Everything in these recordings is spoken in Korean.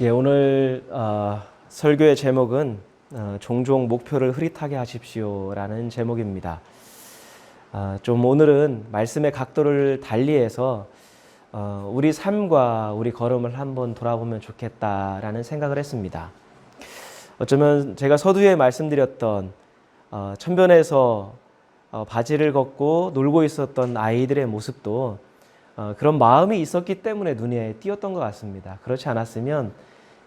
오늘 설교의 제목은 종종 목표를 흐릿하게 하십시오라는 제목입니다. 좀 오늘은 말씀의 각도를 달리해서 우리 삶과 우리 걸음을 한번 돌아보면 좋겠다라는 생각을 했습니다. 어쩌면 제가 서두에 말씀드렸던 천변에서 바지를 걷고 놀고 있었던 아이들의 모습도 그런 마음이 있었기 때문에 눈에 띄었던 것 같습니다. 그렇지 않았으면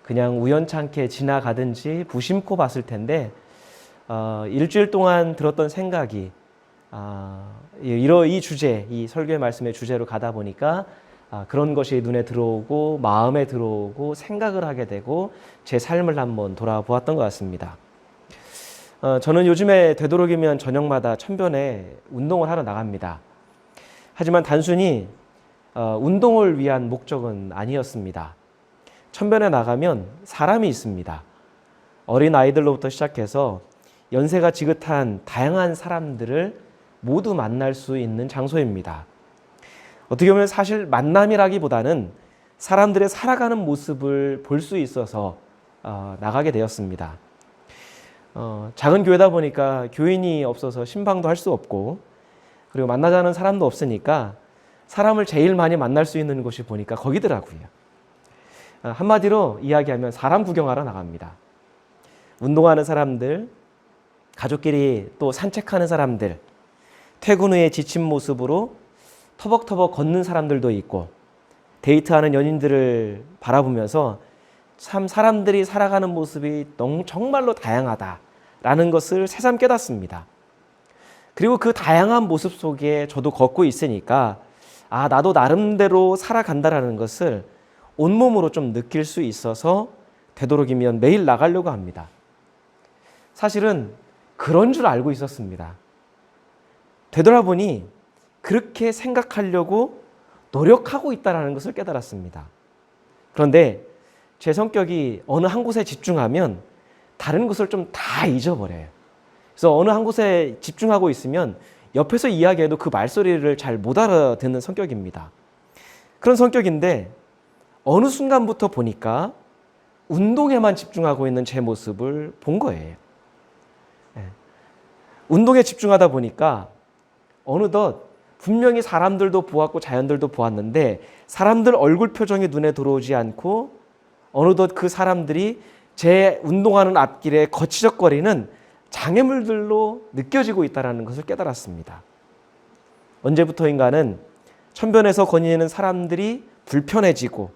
그냥 우연찮게 지나가든지 무심코 봤을 텐데 일주일 동안 들었던 생각이 이 주제, 이 설교의 말씀의 주제로 가다 보니까 그런 것이 눈에 들어오고 마음에 들어오고 생각을 하게 되고 제 삶을 한번 돌아보았던 것 같습니다. 저는 요즘에 되도록이면 저녁마다 천변에 운동을 하러 나갑니다. 하지만 단순히 운동을 위한 목적은 아니었습니다. 천변에 나가면 사람이 있습니다. 어린 아이들로부터 시작해서 연세가 지긋한 다양한 사람들을 모두 만날 수 있는 장소입니다. 어떻게 보면 사실 만남이라기보다는 사람들의 살아가는 모습을 볼 수 있어서 나가게 되었습니다. 작은 교회다 보니까 교인이 없어서 신방도 할 수 없고, 그리고 만나자는 사람도 없으니까 사람을 제일 많이 만날 수 있는 곳이 보니까 거기더라고요. 한마디로 이야기하면 사람 구경하러 나갑니다. 운동하는 사람들, 가족끼리 또 산책하는 사람들, 퇴근 후에 지친 모습으로 터벅터벅 걷는 사람들도 있고, 데이트하는 연인들을 바라보면서 참 사람들이 살아가는 모습이 정말로 다양하다라는 것을 새삼 깨닫습니다. 그리고 그 다양한 모습 속에 저도 걷고 있으니까 나도 나름대로 살아간다라는 것을 온몸으로 좀 느낄 수 있어서 되도록이면 매일 나가려고 합니다. 사실은 그런 줄 알고 있었습니다. 되돌아보니 그렇게 생각하려고 노력하고 있다는 것을 깨달았습니다. 그런데 제 성격이 어느 한 곳에 집중하면 다른 것을 좀 다 잊어버려요. 그래서 어느 한 곳에 집중하고 있으면 옆에서 이야기해도 그 말소리를 잘 못 알아듣는 성격입니다. 그런 성격인데 어느 순간부터 보니까 운동에만 집중하고 있는 제 모습을 본 거예요. 운동에 집중하다 보니까 어느덧 분명히 사람들도 보았고 자연들도 보았는데 사람들 얼굴 표정이 눈에 들어오지 않고 어느덧 그 사람들이 제 운동하는 앞길에 거치적거리는 장애물들로 느껴지고 있다는 것을 깨달았습니다. 언제부터인가는 천변에서 거니는 사람들이 불편해지고,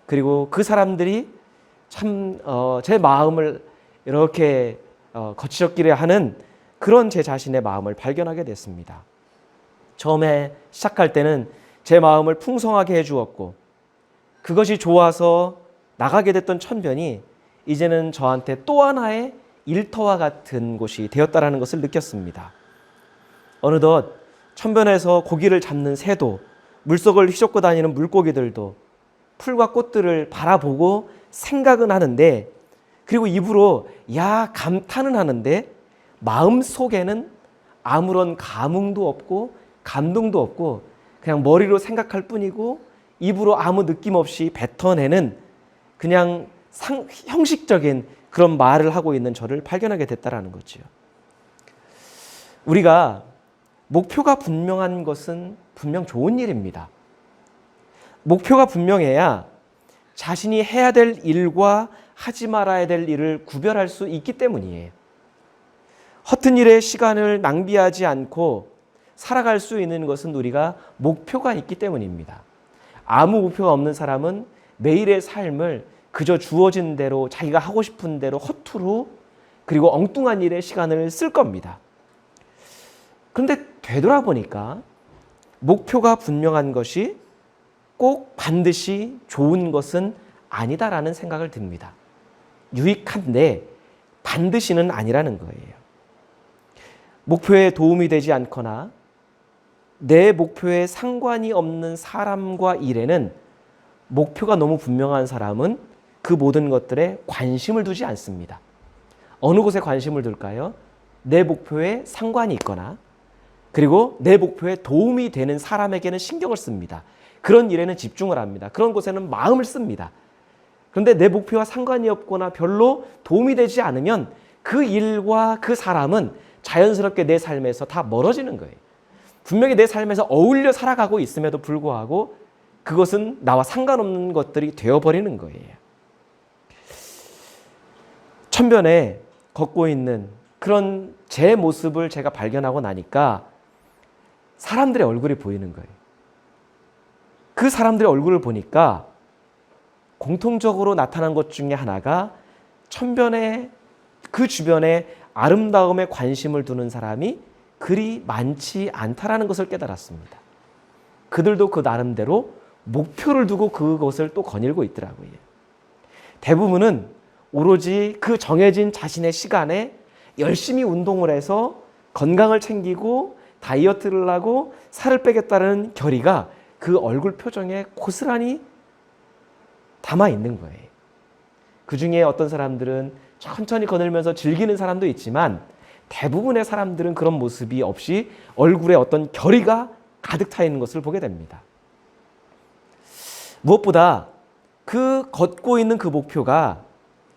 그리고 그 사람들이 참 제 마음을 이렇게 거치적거리게 하는 그런 제 자신의 마음을 발견하게 됐습니다. 처음에 시작할 때는 제 마음을 풍성하게 해주었고, 그것이 좋아서 나가게 됐던 천변이 이제는 저한테 또 하나의 일터와 같은 곳이 되었다는 것을 느꼈습니다. 어느덧 천변에서 고기를 잡는 새도, 물속을 휘젓고 다니는 물고기들도 풀과 꽃들을 바라보고 생각은 하는데, 그리고 입으로 감탄은 하는데 마음속에는 아무런 감흥도 없고 감동도 없고 그냥 머리로 생각할 뿐이고 입으로 아무 느낌 없이 뱉어내는 그냥 형식적인 그런 말을 하고 있는 저를 발견하게 됐다는 거죠. 우리가 목표가 분명한 것은 분명 좋은 일입니다. 목표가 분명해야 자신이 해야 될 일과 하지 말아야 될 일을 구별할 수 있기 때문이에요. 허튼 일에 시간을 낭비하지 않고 살아갈 수 있는 것은 우리가 목표가 있기 때문입니다. 아무 목표가 없는 사람은 매일의 삶을 그저 주어진 대로 자기가 하고 싶은 대로 허투루 그리고 엉뚱한 일에 시간을 쓸 겁니다. 그런데 되돌아보니까 목표가 분명한 것이 꼭 반드시 좋은 것은 아니다라는 생각을 듭니다. 유익한데 반드시는 아니라는 거예요. 목표에 도움이 되지 않거나 내 목표에 상관이 없는 사람과 일에는 목표가 너무 분명한 사람은 그 모든 것들에 관심을 두지 않습니다. 어느 곳에 관심을 둘까요? 내 목표에 상관이 있거나 그리고 내 목표에 도움이 되는 사람에게는 신경을 씁니다. 그런 일에는 집중을 합니다. 그런 곳에는 마음을 씁니다. 그런데 내 목표와 상관이 없거나 별로 도움이 되지 않으면 그 일과 그 사람은 자연스럽게 내 삶에서 다 멀어지는 거예요. 분명히 내 삶에서 어울려 살아가고 있음에도 불구하고 그것은 나와 상관없는 것들이 되어버리는 거예요. 천변에 걷고 있는 그런 제 모습을 제가 발견하고 나니까 사람들의 얼굴이 보이는 거예요. 그 사람들의 얼굴을 보니까 공통적으로 나타난 것 중에 하나가 천변에 그 주변에 아름다움에 관심을 두는 사람이 그리 많지 않다라는 것을 깨달았습니다. 그들도 그 나름대로 목표를 두고 그것을 또 거닐고 있더라고요. 대부분은 오로지 그 정해진 자신의 시간에 열심히 운동을 해서 건강을 챙기고 다이어트를 하고 살을 빼겠다는 결의가 그 얼굴 표정에 고스란히 담아 있는 거예요. 그 중에 어떤 사람들은 천천히 거닐면서 즐기는 사람도 있지만 대부분의 사람들은 그런 모습이 없이 얼굴에 어떤 결의가 가득 차 있는 것을 보게 됩니다. 무엇보다 그 걷고 있는 그 목표가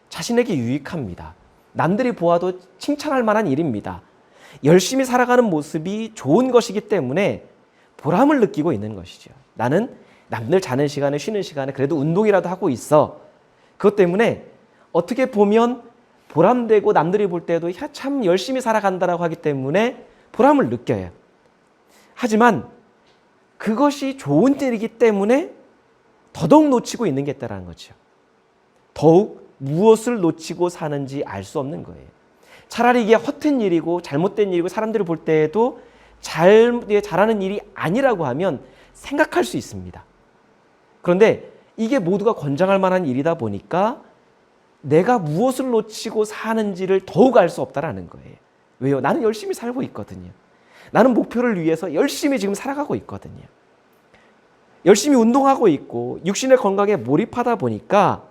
자신에게 유익합니다. 남들이 보아도 칭찬할 만한 일입니다. 열심히 살아가는 모습이 좋은 것이기 때문에 보람을 느끼고 있는 것이죠. 나는 남들 자는 시간에 쉬는 시간에 그래도 운동이라도 하고 있어. 그것 때문에 어떻게 보면 보람되고 남들이 볼 때도 야, 참 열심히 살아간다라고 하기 때문에 보람을 느껴요. 하지만 그것이 좋은 일이기 때문에 더더욱 놓치고 있는 게 있다는 거죠. 더욱 무엇을 놓치고 사는지 알 수 없는 거예요. 차라리 이게 허튼 일이고 잘못된 일이고 사람들이 볼 때에도 잘하는 일이 아니라고 하면 생각할 수 있습니다. 그런데 이게 모두가 권장할 만한 일이다 보니까 내가 무엇을 놓치고 사는지를 더욱 알 수 없다라는 거예요. 왜요? 나는 열심히 살고 있거든요. 나는 목표를 위해서 열심히 지금 살아가고 있거든요. 열심히 운동하고 있고 육신의 건강에 몰입하다 보니까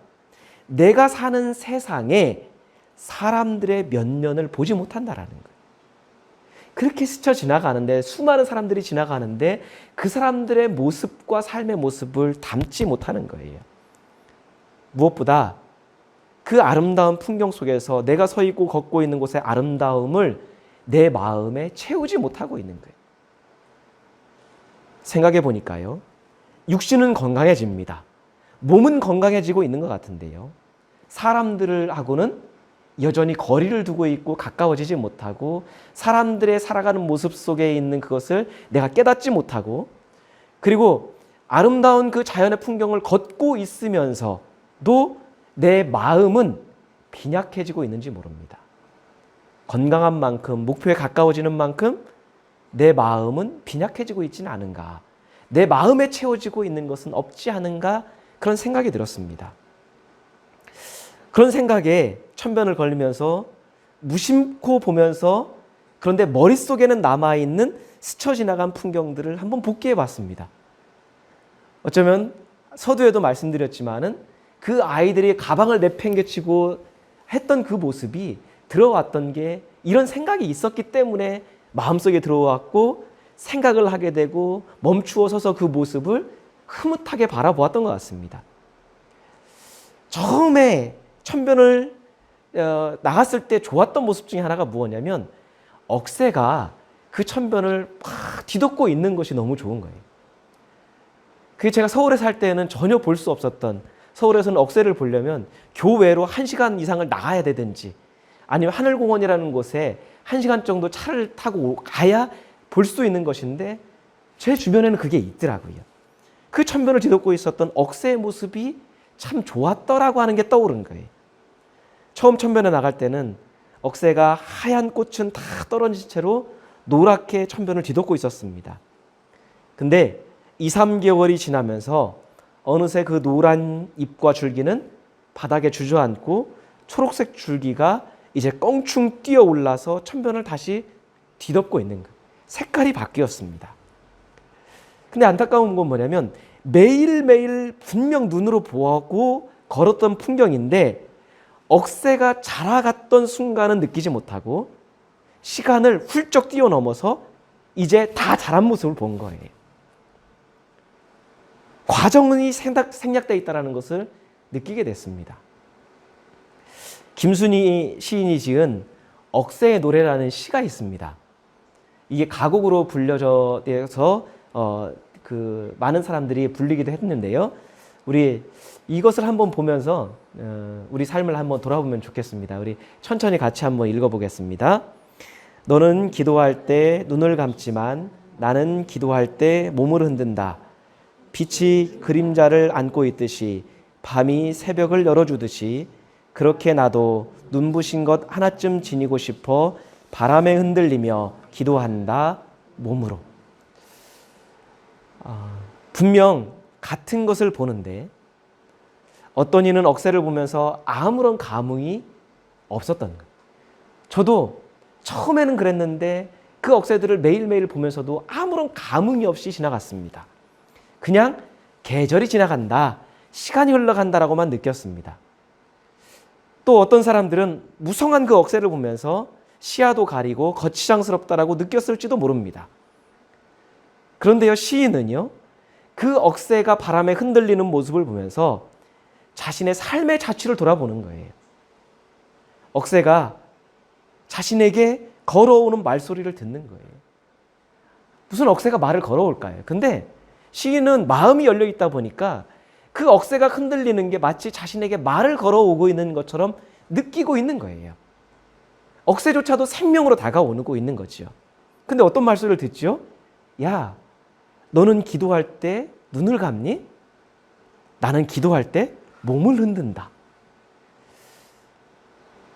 내가 사는 세상에 사람들의 면면을 보지 못한다라는 거예요. 그렇게 스쳐 지나가는데 수많은 사람들이 지나가는데 그 사람들의 모습과 삶의 모습을 담지 못하는 거예요. 무엇보다 그 아름다운 풍경 속에서 내가 서 있고 걷고 있는 곳의 아름다움을 내 마음에 채우지 못하고 있는 거예요. 생각해 보니까요. 육신은 건강해집니다. 몸은 건강해지고 있는 것 같은데요. 사람들하고는 여전히 거리를 두고 있고 가까워지지 못하고 사람들의 살아가는 모습 속에 있는 그것을 내가 깨닫지 못하고 그리고 아름다운 그 자연의 풍경을 걷고 있으면서도 내 마음은 빈약해지고 있는지 모릅니다. 건강한 만큼 목표에 가까워지는 만큼 내 마음은 빈약해지고 있지는 않은가. 내 마음에 채워지고 있는 것은 없지 않은가 그런 생각이 들었습니다. 그런 생각에 천변을 걸리면서 무심코 보면서 그런데 머릿속에는 남아있는 스쳐 지나간 풍경들을 한번 복기해 봤습니다. 어쩌면 서두에도 말씀드렸지만은 그 아이들이 가방을 내팽개치고 했던 그 모습이 들어왔던 게 이런 생각이 있었기 때문에 마음속에 들어왔고 생각을 하게 되고 멈추어 서서 그 모습을 흐뭇하게 바라보았던 것 같습니다. 처음에 천변을 나갔을 때 좋았던 모습 중에 하나가 무엇이냐면 억새가 그 천변을 막 뒤덮고 있는 것이 너무 좋은 거예요. 그게 제가 서울에 살 때는 전혀 볼 수 없었던 서울에서는 억새를 보려면 교외로 1시간 이상을 나가야 되든지 아니면 하늘공원이라는 곳에 1시간 정도 차를 타고 가야 볼 수 있는 것인데 제 주변에는 그게 있더라고요. 그 천변을 뒤덮고 있었던 억새의 모습이 참 좋았더라고 하는 게 떠오른 거예요. 처음 천변에 나갈 때는 억새가 하얀 꽃은 다 떨어진 채로 노랗게 천변을 뒤덮고 있었습니다. 근데 2, 3개월이 지나면서 어느새 그 노란 잎과 줄기는 바닥에 주저앉고 초록색 줄기가 이제 껑충 뛰어 올라서 천변을 다시 뒤덮고 있는 거예요. 색깔이 바뀌었습니다. 근데 안타까운 건 뭐냐면 매일매일 분명 눈으로 보고 걸었던 풍경인데 억새가 자라갔던 순간은 느끼지 못하고 시간을 훌쩍 뛰어넘어서 이제 다 자란 모습을 본 거예요. 과정이 생략되어 있다는 것을 느끼게 됐습니다. 김순희 시인이 지은 억새의 노래라는 시가 있습니다. 이게 가곡으로 불려져서 많은 사람들이 불리기도 했는데요. 우리 이것을 한번 보면서 우리 삶을 한번 돌아보면 좋겠습니다. 우리 천천히 같이 한번 읽어보겠습니다. 너는 기도할 때 눈을 감지만 나는 기도할 때 몸을 흔든다. 빛이 그림자를 안고 있듯이 밤이 새벽을 열어주듯이 그렇게 나도 눈부신 것 하나쯤 지니고 싶어 바람에 흔들리며 기도한다 몸으로. 분명 같은 것을 보는데 어떤 이는 억새를 보면서 아무런 감흥이 없었던 거예요. 저도 처음에는 그랬는데 그 억새들을 매일매일 보면서도 아무런 감흥이 없이 지나갔습니다. 그냥 계절이 지나간다, 시간이 흘러간다라고만 느꼈습니다. 또 어떤 사람들은 무성한 그 억새를 보면서 시야도 가리고 거치장스럽다라고 느꼈을지도 모릅니다. 그런데요, 시인은요, 그 억새가 바람에 흔들리는 모습을 보면서 자신의 삶의 자취를 돌아보는 거예요. 억새가 자신에게 걸어오는 말소리를 듣는 거예요. 무슨 억새가 말을 걸어올까요? 근데 시인은 마음이 열려 있다 보니까 그 억새가 흔들리는 게 마치 자신에게 말을 걸어오고 있는 것처럼 느끼고 있는 거예요. 억새조차도 생명으로 다가오고 있는 거죠. 근데 어떤 말소리를 듣죠? 야, 너는 기도할 때 눈을 감니? 나는 기도할 때 몸을 흔든다.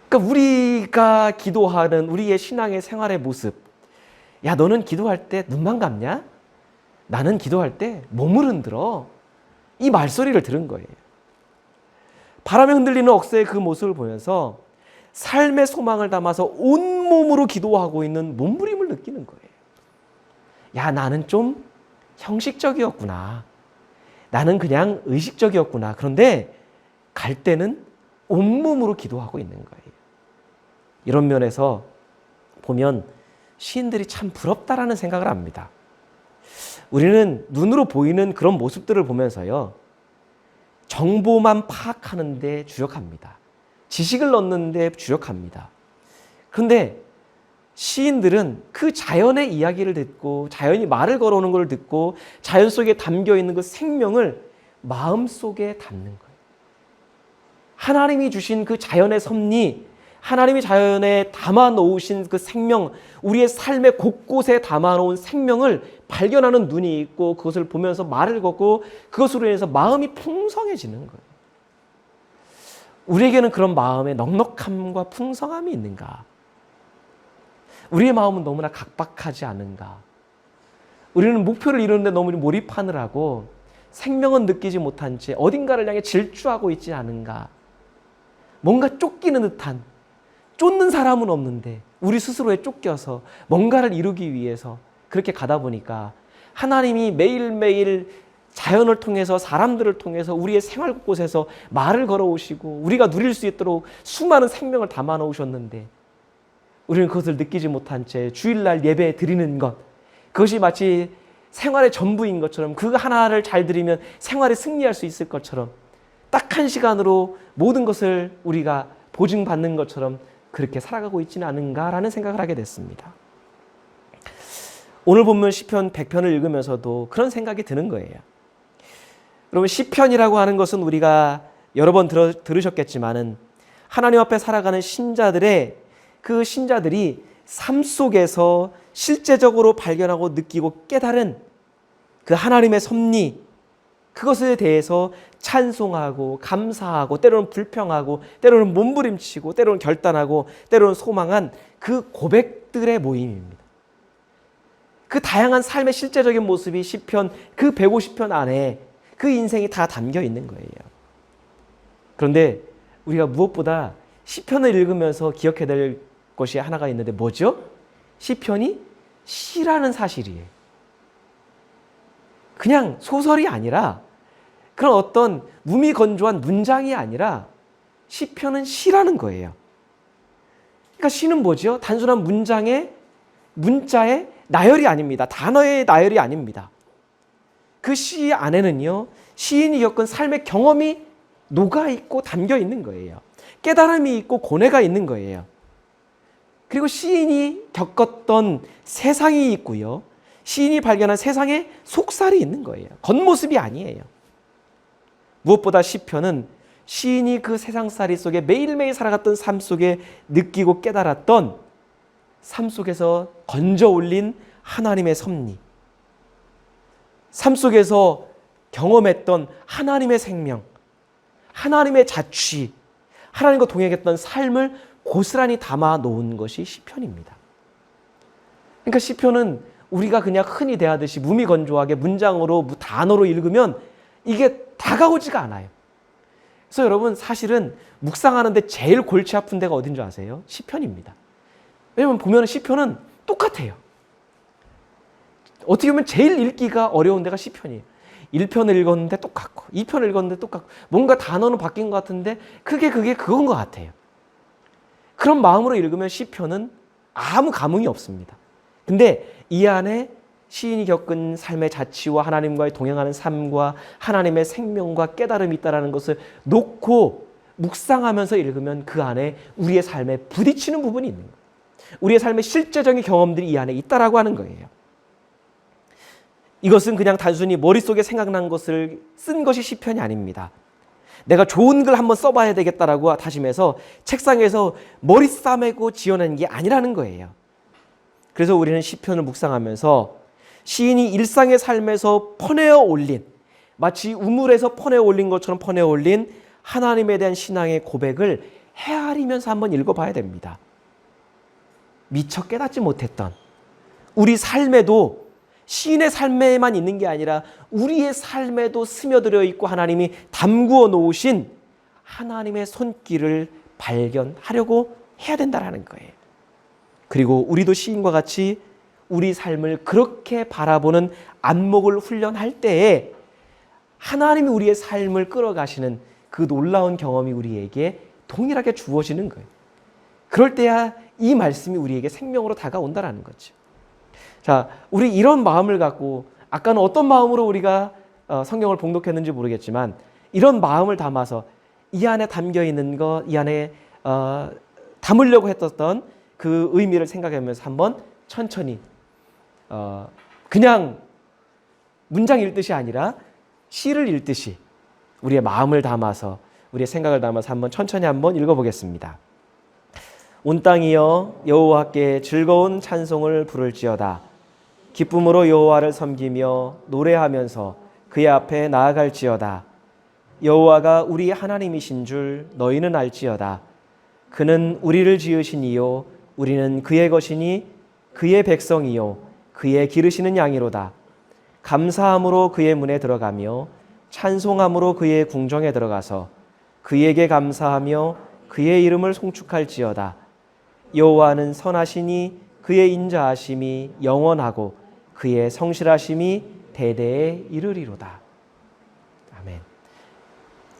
그러니까 우리가 기도하는 우리의 신앙의 생활의 모습, 야, 너는 기도할 때 눈만 감냐? 나는 기도할 때 몸을 흔들어. 이 말소리를 들은 거예요. 바람에 흔들리는 억새의 그 모습을 보면서 삶의 소망을 담아서 온몸으로 기도하고 있는 몸부림을 느끼는 거예요. 야, 나는 좀 형식적이었구나. 나는 그냥 의식적이었구나. 그런데 갈 때는 온몸으로 기도하고 있는 거예요. 이런 면에서 보면 시인들이 참 부럽다라는 생각을 합니다. 우리는 눈으로 보이는 그런 모습들을 보면서요, 정보만 파악하는 데 주력합니다. 지식을 얻는 데 주력합니다. 그런데 시인들은 그 자연의 이야기를 듣고 자연이 말을 걸어오는 걸 듣고 자연 속에 담겨있는 그 생명을 마음속에 담는 거예요. 하나님이 주신 그 자연의 섭리, 하나님이 자연에 담아 놓으신 그 생명, 우리의 삶의 곳곳에 담아 놓은 생명을 발견하는 눈이 있고 그것을 보면서 말을 걷고 그것으로 인해서 마음이 풍성해지는 거예요. 우리에게는 그런 마음의 넉넉함과 풍성함이 있는가? 우리의 마음은 너무나 각박하지 않은가? 우리는 목표를 이루는데 너무 몰입하느라고 생명은 느끼지 못한 채 어딘가를 향해 질주하고 있지 않은가? 뭔가 쫓기는 듯한, 쫓는 사람은 없는데 우리 스스로에 쫓겨서 뭔가를 이루기 위해서 그렇게 가다 보니까 하나님이 매일매일 자연을 통해서 사람들을 통해서 우리의 생활 곳곳에서 말을 걸어오시고 우리가 누릴 수 있도록 수많은 생명을 담아 놓으셨는데 우리는 그것을 느끼지 못한 채 주일날 예배 드리는 것, 그것이 마치 생활의 전부인 것처럼, 그 하나를 잘 드리면 생활에 승리할 수 있을 것처럼 딱 한 시간으로 모든 것을 우리가 보증받는 것처럼 그렇게 살아가고 있지는 않은가라는 생각을 하게 됐습니다. 오늘 본문 시편 100편을 읽으면서도 그런 생각이 드는 거예요. 여러분, 시편이라고 하는 것은 우리가 여러 번 들으셨겠지만은 하나님 앞에 살아가는 신자들의 그 신자들이 삶 속에서 실제적으로 발견하고 느끼고 깨달은 그 하나님의 섭리, 그것에 대해서 찬송하고 감사하고 때로는 불평하고 때로는 몸부림치고 때로는 결단하고 때로는 소망한 그 고백들의 모임입니다. 그 다양한 삶의 실제적인 모습이 시편 그 150편 안에 그 인생이 다 담겨 있는 거예요. 그런데 우리가 무엇보다 시편을 읽으면서 기억해야 될 것이 하나가 있는데 뭐죠? 시편이 시라는 사실이에요. 그냥 소설이 아니라 그런 어떤 무미건조한 문장이 아니라 시편은 시라는 거예요. 그러니까 시는 뭐죠? 단순한 문자의 나열이 아닙니다. 단어의 나열이 아닙니다. 그 시 안에는요, 시인이 겪은 삶의 경험이 녹아 있고 담겨 있는 거예요. 깨달음이 있고 고뇌가 있는 거예요. 그리고 시인이 겪었던 세상이 있고요. 시인이 발견한 세상의 속살이 있는 거예요. 겉모습이 아니에요. 무엇보다 시편은 시인이 그 세상살이 속에 매일매일 살아갔던 삶 속에 느끼고 깨달았던 삶 속에서 건져 올린 하나님의 섭리, 삶 속에서 경험했던 하나님의 생명, 하나님의 자취, 하나님과 동행했던 삶을 고스란히 담아 놓은 것이 시편입니다. 그러니까 시편은 우리가 그냥 흔히 대하듯이 무미건조하게 문장으로 단어로 읽으면 이게 다가오지가 않아요. 그래서 여러분 사실은 묵상하는데 제일 골치 아픈 데가 어딘 줄 아세요? 시편입니다. 왜냐하면 보면 시편은 똑같아요. 어떻게 보면 제일 읽기가 어려운 데가 시편이에요. 1편을 읽었는데 똑같고 2편을 읽었는데 똑같고 뭔가 단어는 바뀐 것 같은데 그게 그건 것 같아요. 그런 마음으로 읽으면 시편은 아무 감흥이 없습니다. 근데 이 안에 시인이 겪은 삶의 자취와 하나님과의 동행하는 삶과 하나님의 생명과 깨달음이 있다는 것을 놓고 묵상하면서 읽으면 그 안에 우리의 삶에 부딪히는 부분이 있는 거예요. 우리의 삶의 실제적인 경험들이 이 안에 있다라고 하는 거예요. 이것은 그냥 단순히 머릿속에 생각난 것을 쓴 것이 시편이 아닙니다. 내가 좋은 글 한번 써봐야 되겠다라고 다짐해서 책상에서 머리 싸매고 지어낸 게 아니라는 거예요. 그래서 우리는 시편을 묵상하면서 시인이 일상의 삶에서 퍼내어 올린, 마치 우물에서 퍼내어 올린 것처럼 퍼내어 올린 하나님에 대한 신앙의 고백을 헤아리면서 한번 읽어봐야 됩니다. 미처 깨닫지 못했던 우리 삶에도 시인의 삶에만 있는 게 아니라 우리의 삶에도 스며들어 있고 하나님이 담구어 놓으신 하나님의 손길을 발견하려고 해야 된다는 거예요. 그리고 우리도 시인과 같이 우리 삶을 그렇게 바라보는 안목을 훈련할 때에 하나님이 우리의 삶을 끌어가시는 그 놀라운 경험이 우리에게 동일하게 주어지는 거예요. 그럴 때야 이 말씀이 우리에게 생명으로 다가온다는 거죠. 자, 우리 이런 마음을 갖고 아까는 어떤 마음으로 우리가 성경을 봉독했는지 모르겠지만 이런 마음을 담아서 이 안에 담겨 있는 것, 이 안에 담으려고 했었던 그 의미를 생각하면서 한번 천천히 그냥 문장 읽듯이 아니라 시를 읽듯이 우리의 마음을 담아서 우리의 생각을 담아서 한번 천천히 한번 읽어보겠습니다. 온 땅이여 여호와께 즐거운 찬송을 부를지어다. 기쁨으로 여호와를 섬기며 노래하면서 그의 앞에 나아갈지어다. 여호와가 우리 하나님이신 줄 너희는 알지어다. 그는 우리를 지으신 이요 우리는 그의 것이니 그의 백성이요 그의 기르시는 양이로다. 감사함으로 그의 문에 들어가며 찬송함으로 그의 궁정에 들어가서 그에게 감사하며 그의 이름을 송축할지어다. 여호와는 선하시니 그의 인자하심이 영원하고 그의 성실하심이 대대에 이르리로다. 아멘.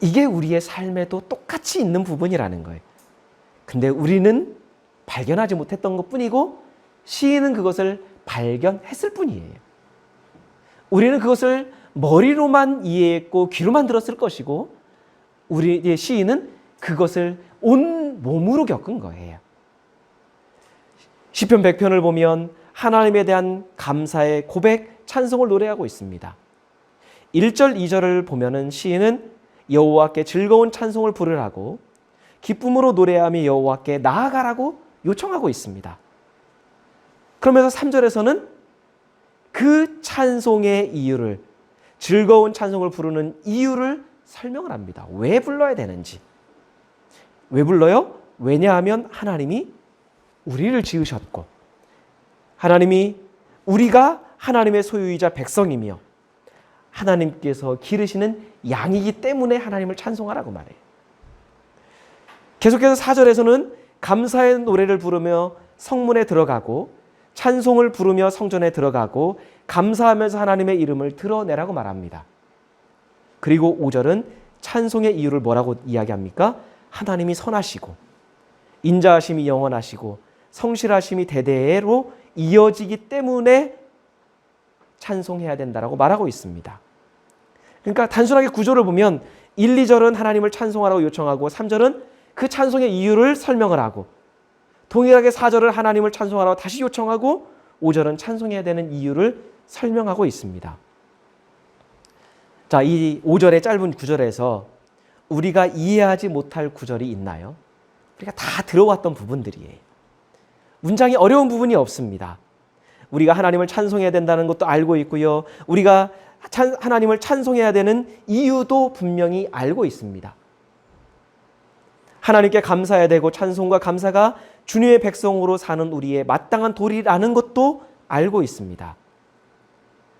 이게 우리의 삶에도 똑같이 있는 부분이라는 거예요. 근데 우리는 발견하지 못했던 것뿐이고 시인은 그것을 발견했을 뿐이에요. 우리는 그것을 머리로만 이해했고 귀로만 들었을 것이고 우리의 시인은 그것을 온 몸으로 겪은 거예요. 시편 100편을 보면 하나님에 대한 감사의 고백, 찬송을 노래하고 있습니다. 1절, 2절을 보면은 시인은 여호와께 즐거운 찬송을 부르라고 기쁨으로 노래하며 여호와께 나아가라고 요청하고 있습니다. 그러면서 3절에서는 그 찬송의 이유를, 즐거운 찬송을 부르는 이유를 설명을 합니다. 왜 불러야 되는지. 왜 불러요? 왜냐하면 하나님이 우리를 지으셨고 하나님이 우리가 하나님의 소유이자 백성이며 하나님께서 기르시는 양이기 때문에 하나님을 찬송하라고 말해요. 계속해서 4절에서는 감사의 노래를 부르며 성문에 들어가고 찬송을 부르며 성전에 들어가고 감사하면서 하나님의 이름을 드러내라고 말합니다. 그리고 5절은 찬송의 이유를 뭐라고 이야기합니까? 하나님이 선하시고 인자하심이 영원하시고 성실하심이 대대로 이어지기 때문에 찬송해야 된다라고 말하고 있습니다. 그러니까 단순하게 구조를 보면 1, 2절은 하나님을 찬송하라고 요청하고 3절은 그 찬송의 이유를 설명을 하고 동일하게 4절을 하나님을 찬송하라고 다시 요청하고 5절은 찬송해야 되는 이유를 설명하고 있습니다. 자, 이 5절의 짧은 구절에서 우리가 이해하지 못할 구절이 있나요? 우리가 다 들어왔던 부분들이에요. 문장이 어려운 부분이 없습니다. 우리가 하나님을 찬송해야 된다는 것도 알고 있고요. 우리가 하나님을 찬송해야 되는 이유도 분명히 알고 있습니다. 하나님께 감사해야 되고 찬송과 감사가 주님의 백성으로 사는 우리의 마땅한 도리라는 것도 알고 있습니다.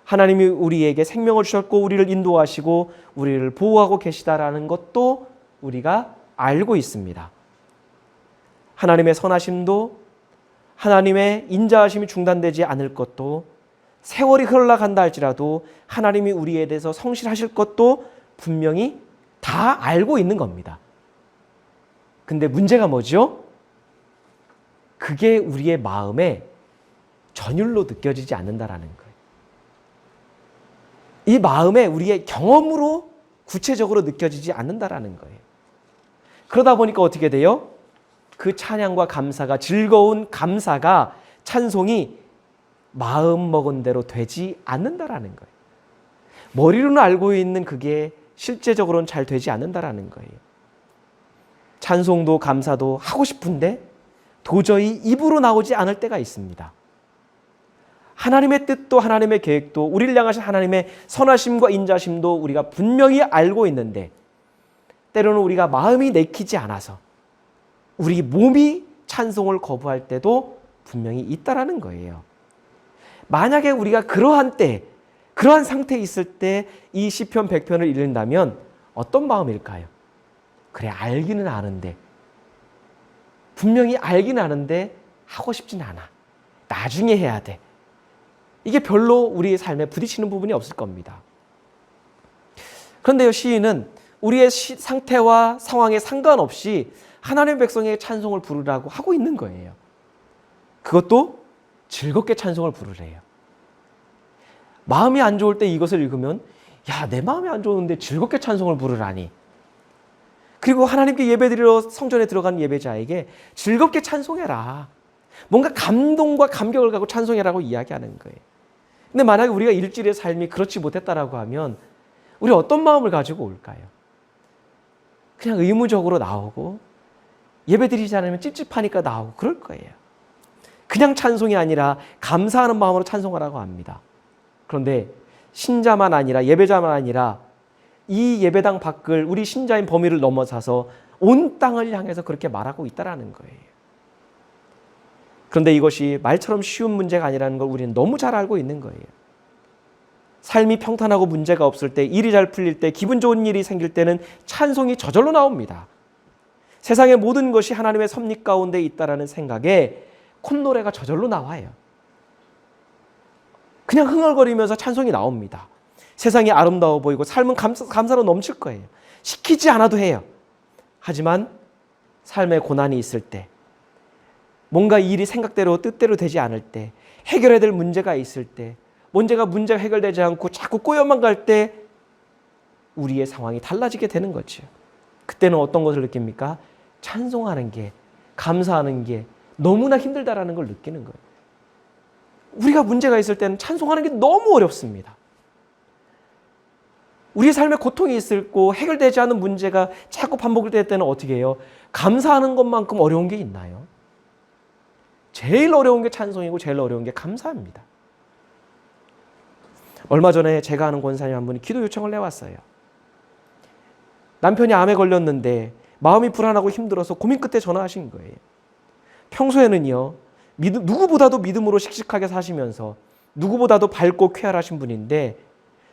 하나님이 우리에게 생명을 주셨고 우리를 인도하시고 우리를 보호하고 계시다라는 것도 우리가 알고 있습니다. 하나님의 선하심도 하나님의 인자하심이 중단되지 않을 것도 세월이 흘러간다 할지라도 하나님이 우리에 대해서 성실하실 것도 분명히 다 알고 있는 겁니다. 근데 문제가 뭐죠? 그게 우리의 마음에 전율로 느껴지지 않는다라는 거예요. 이 마음에 우리의 경험으로 구체적으로 느껴지지 않는다라는 거예요. 그러다 보니까 어떻게 돼요? 그 찬양과 감사가 즐거운 감사가 찬송이 마음 먹은 대로 되지 않는다라는 거예요. 머리로는 알고 있는 그게 실제적으로는 잘 되지 않는다라는 거예요. 찬송도 감사도 하고 싶은데 도저히 입으로 나오지 않을 때가 있습니다. 하나님의 뜻도 하나님의 계획도 우리를 향하신 하나님의 선하심과 인자심도 우리가 분명히 알고 있는데 때로는 우리가 마음이 내키지 않아서 우리 몸이 찬송을 거부할 때도 분명히 있다라는 거예요. 만약에 우리가 그러한 때, 그러한 상태에 있을 때 이 시편 100편을 읽는다면 어떤 마음일까요? 그래, 알기는 아는데 분명히 알긴 아는데 하고 싶진 않아. 나중에 해야 돼. 이게 별로 우리의 삶에 부딪히는 부분이 없을 겁니다. 그런데요, 시인은 우리의 상태와 상황에 상관없이 하나님의 백성에게 찬송을 부르라고 하고 있는 거예요. 그것도 즐겁게 찬송을 부르래요. 마음이 안 좋을 때 이것을 읽으면 야, 내 마음이 안 좋은데 즐겁게 찬송을 부르라니. 그리고 하나님께 예배드리러 성전에 들어간 예배자에게 즐겁게 찬송해라. 뭔가 감동과 감격을 갖고 찬송해라고 이야기하는 거예요. 근데 만약에 우리가 일주일의 삶이 그렇지 못했다라고 하면 우리 어떤 마음을 가지고 올까요? 그냥 의무적으로 나오고 예배드리지 않으면 찝찝하니까 나오고 그럴 거예요. 그냥 찬송이 아니라 감사하는 마음으로 찬송하라고 합니다. 그런데 신자만 아니라 예배자만 아니라 이 예배당 밖을 우리 신자인 범위를 넘어서서 온 땅을 향해서 그렇게 말하고 있다라는 거예요. 그런데 이것이 말처럼 쉬운 문제가 아니라는 걸 우리는 너무 잘 알고 있는 거예요. 삶이 평탄하고 문제가 없을 때, 일이 잘 풀릴 때, 기분 좋은 일이 생길 때는 찬송이 저절로 나옵니다. 세상의 모든 것이 하나님의 섭리 가운데 있다라는 생각에 콧노래가 저절로 나와요. 그냥 흥얼거리면서 찬송이 나옵니다. 세상이 아름다워 보이고 삶은 감사로 넘칠 거예요. 시키지 않아도 해요. 하지만 삶에 고난이 있을 때, 뭔가 일이 생각대로 뜻대로 되지 않을 때, 해결해야 될 문제가 있을 때, 문제가 해결되지 않고 자꾸 꼬여만 갈 때 우리의 상황이 달라지게 되는 거죠. 그때는 어떤 것을 느낍니까? 찬송하는 게, 감사하는 게 너무나 힘들다라는 걸 느끼는 거예요. 우리가 문제가 있을 때는 찬송하는 게 너무 어렵습니다. 우리의 삶에 고통이 있고 해결되지 않은 문제가 자꾸 반복될 때는 어떻게 해요? 감사하는 것만큼 어려운 게 있나요? 제일 어려운 게 찬송이고 제일 어려운 게 감사입니다. 얼마 전에 제가 아는 권사님 한 분이 기도 요청을 내왔어요. 남편이 암에 걸렸는데 마음이 불안하고 힘들어서 고민 끝에 전화하신 거예요. 평소에는요, 누구보다도 믿음으로 씩씩하게 사시면서 누구보다도 밝고 쾌활하신 분인데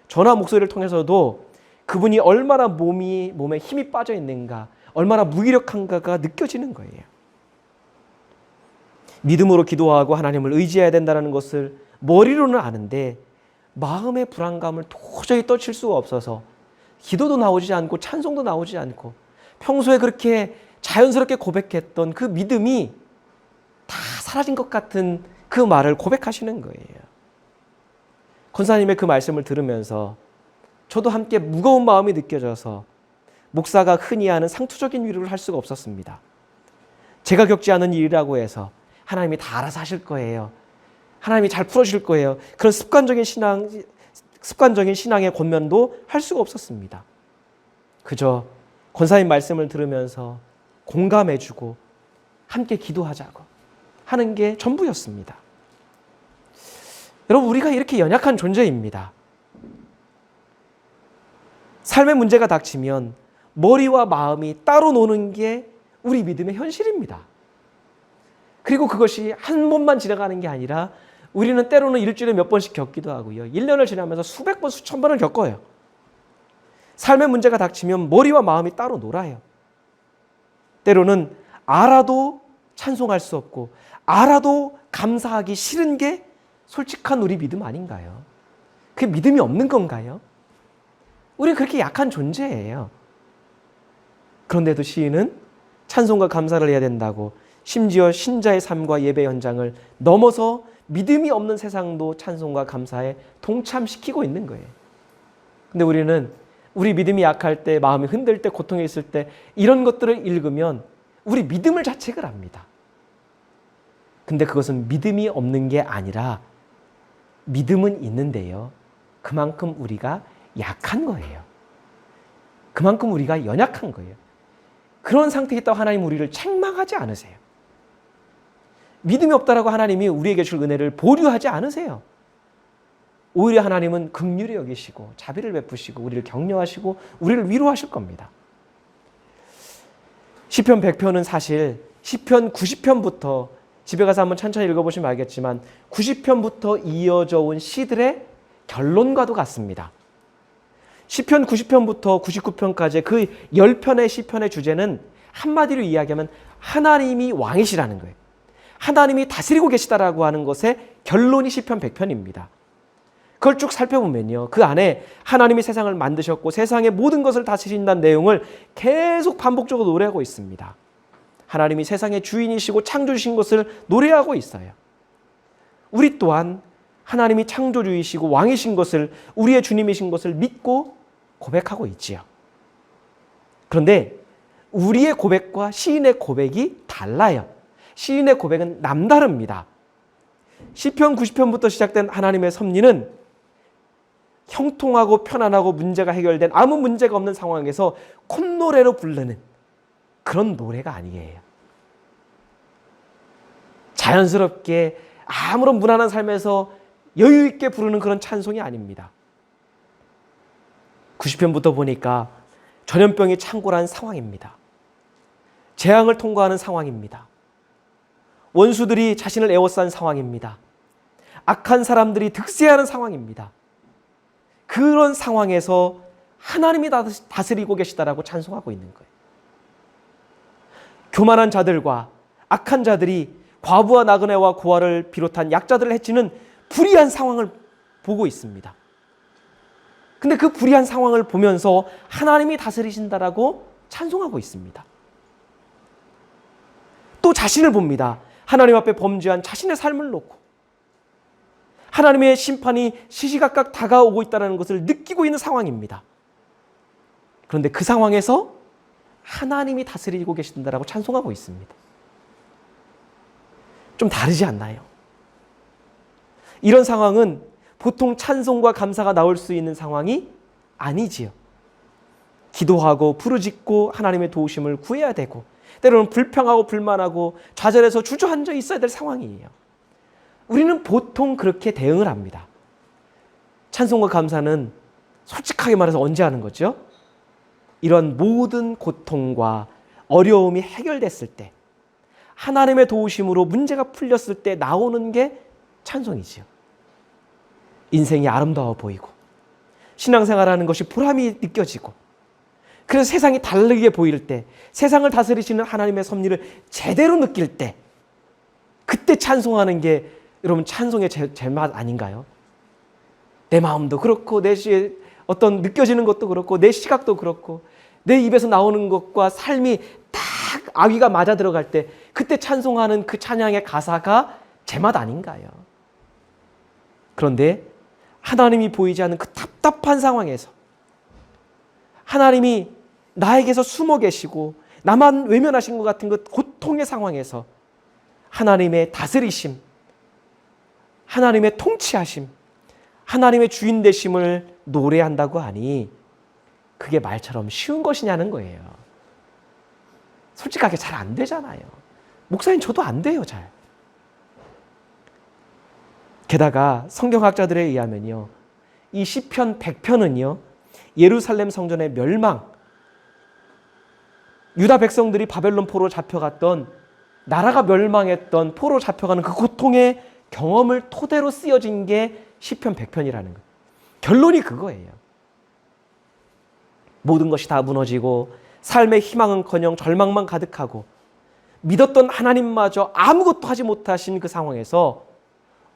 전화 목소리를 통해서도 그분이 얼마나 몸에 힘이 빠져 있는가, 얼마나 무기력한가가 느껴지는 거예요. 믿음으로 기도하고 하나님을 의지해야 된다는 것을 머리로는 아는데 마음의 불안감을 도저히 떨칠 수가 없어서 기도도 나오지 않고 찬송도 나오지 않고 평소에 그렇게 자연스럽게 고백했던 그 믿음이 다 사라진 것 같은 그 말을 고백하시는 거예요. 권사님의 그 말씀을 들으면서 저도 함께 무거운 마음이 느껴져서 목사가 흔히 하는 상투적인 위로를 할 수가 없었습니다. 제가 겪지 않은 일이라고 해서 하나님이 다 알아서 하실 거예요. 하나님이 잘 풀어주실 거예요. 그런 습관적인 신앙의 권면도 할 수가 없었습니다. 그저 권사님 말씀을 들으면서 공감해주고 함께 기도하자고 하는 게 전부였습니다. 여러분, 우리가 이렇게 연약한 존재입니다. 삶의 문제가 닥치면 머리와 마음이 따로 노는 게 우리 믿음의 현실입니다. 그리고 그것이 한 번만 지나가는 게 아니라 우리는 때로는 일주일에 몇 번씩 겪기도 하고요. 1년을 지나면서 수백 번, 수천 번을 겪어요. 삶의 문제가 닥치면 머리와 마음이 따로 놀아요. 때로는 알아도 찬송할 수 없고 알아도 감사하기 싫은 게 솔직한 우리 믿음 아닌가요? 그게 믿음이 없는 건가요? 우리는 그렇게 약한 존재예요. 그런데도 시인은 찬송과 감사를 해야 된다고 심지어 신자의 삶과 예배 현장을 넘어서 믿음이 없는 세상도 찬송과 감사에 동참시키고 있는 거예요. 근데 우리는 우리 믿음이 약할 때, 마음이 흔들 때, 고통에 있을 때 이런 것들을 읽으면 우리 믿음을 자책을 합니다. 근데 그것은 믿음이 없는 게 아니라 믿음은 있는데요. 그만큼 우리가 약한 거예요. 그만큼 우리가 연약한 거예요. 그런 상태에 있다고 하나님 우리를 책망하지 않으세요. 믿음이 없다라고 하나님이 우리에게 줄 은혜를 보류하지 않으세요. 오히려 하나님은 긍휼히 여기시고 자비를 베푸시고 우리를 격려하시고 우리를 위로하실 겁니다. 시편 100편은 사실 시편 90편부터 집에 가서 한번 천천히 읽어보시면 알겠지만 90편부터 이어져 온 시들의 결론과도 같습니다. 시편 90편부터 99편까지 그 10편의 시편의 주제는 한마디로 이야기하면 하나님이 왕이시라는 거예요. 하나님이 다스리고 계시다라고 하는 것의 결론이 시편 100편입니다. 그걸 쭉 살펴보면요. 그 안에 하나님이 세상을 만드셨고 세상의 모든 것을 다스린다는 내용을 계속 반복적으로 노래하고 있습니다. 하나님이 세상의 주인이시고 창조주신 것을 노래하고 있어요. 우리 또한 하나님이 창조주이시고 왕이신 것을, 우리의 주님이신 것을 믿고 고백하고 있지요. 그런데 우리의 고백과 시인의 고백이 달라요. 시인의 고백은 남다릅니다. 시편 90편부터 시작된 하나님의 섭리는 형통하고 편안하고 문제가 해결된 아무 문제가 없는 상황에서 콧노래로 부르는 그런 노래가 아니에요. 자연스럽게 아무런 무난한 삶에서 여유 있게 부르는 그런 찬송이 아닙니다. 90편부터 보니까 전염병이 창궐한 상황입니다. 재앙을 통과하는 상황입니다. 원수들이 자신을 에워싼 상황입니다. 악한 사람들이 득세하는 상황입니다. 그런 상황에서 하나님이 다스리고 계시다라고 찬송하고 있는 거예요. 교만한 자들과 악한 자들이 과부와 나그네와 고아를 비롯한 약자들을 해치는 불의한 상황을 보고 있습니다. 근데 그 불의한 상황을 보면서 하나님이 다스리신다라고 찬송하고 있습니다. 또 자신을 봅니다. 하나님 앞에 범죄한 자신의 삶을 놓고 하나님의 심판이 시시각각 다가오고 있다는 것을 느끼고 있는 상황입니다. 그런데 그 상황에서 하나님이 다스리고 계신다라고 찬송하고 있습니다. 좀 다르지 않나요? 이런 상황은 보통 찬송과 감사가 나올 수 있는 상황이 아니지요. 기도하고 부르짖고 하나님의 도우심을 구해야 되고 때로는 불평하고 불만하고 좌절해서 주저앉아 있어야 될 상황이에요. 우리는 보통 그렇게 대응을 합니다. 찬송과 감사는 솔직하게 말해서 언제 하는 거죠? 이런 모든 고통과 어려움이 해결됐을 때, 하나님의 도우심으로 문제가 풀렸을 때 나오는 게 찬송이지요. 인생이 아름다워 보이고 신앙생활하는 것이 보람이 느껴지고 그래서 세상이 다르게 보일 때, 세상을 다스리시는 하나님의 섭리를 제대로 느낄 때, 그때 찬송하는 게 여러분 찬송의 제맛 아닌가요? 내 마음도 그렇고 내 어떤 느껴지는 것도 그렇고 내 시각도 그렇고 내 입에서 나오는 것과 삶이 딱 아귀가 맞아 들어갈 때 그때 찬송하는 그 찬양의 가사가 제맛 아닌가요? 그런데 하나님이 보이지 않는 그 답답한 상황에서 하나님이 나에게서 숨어 계시고 나만 외면하신 것 같은 그 고통의 상황에서 하나님의 다스리심, 하나님의 통치하심, 하나님의 주인 되심을 노래한다고 하니 그게 말처럼 쉬운 것이냐는 거예요. 솔직하게 잘 안 되잖아요. 목사님 저도 안 돼요, 잘. 게다가 성경학자들에 의하면요, 이 시편 100편은요 예루살렘 성전의 멸망, 유다 백성들이 바벨론 포로 잡혀갔던, 나라가 멸망했던, 포로 잡혀가는 그 고통의 경험을 토대로 쓰여진 게 시편 100편이라는 거예요. 결론이 그거예요. 모든 것이 다 무너지고 삶의 희망은커녕 절망만 가득하고 믿었던 하나님마저 아무것도 하지 못하신 그 상황에서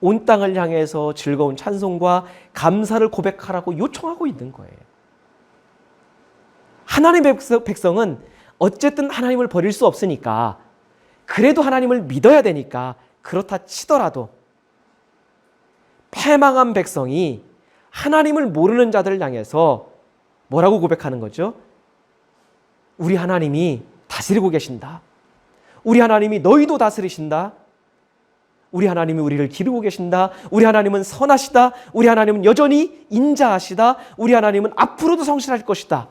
온 땅을 향해서 즐거운 찬송과 감사를 고백하라고 요청하고 있는 거예요. 하나님의 백성은 어쨌든 하나님을 버릴 수 없으니까, 그래도 하나님을 믿어야 되니까 그렇다 치더라도 패망한 백성이 하나님을 모르는 자들을 향해서 뭐라고 고백하는 거죠? 우리 하나님이 다스리고 계신다. 우리 하나님이 너희도 다스리신다. 우리 하나님이 우리를 기르고 계신다. 우리 하나님은 선하시다. 우리 하나님은 여전히 인자하시다. 우리 하나님은 앞으로도 성실할 것이다.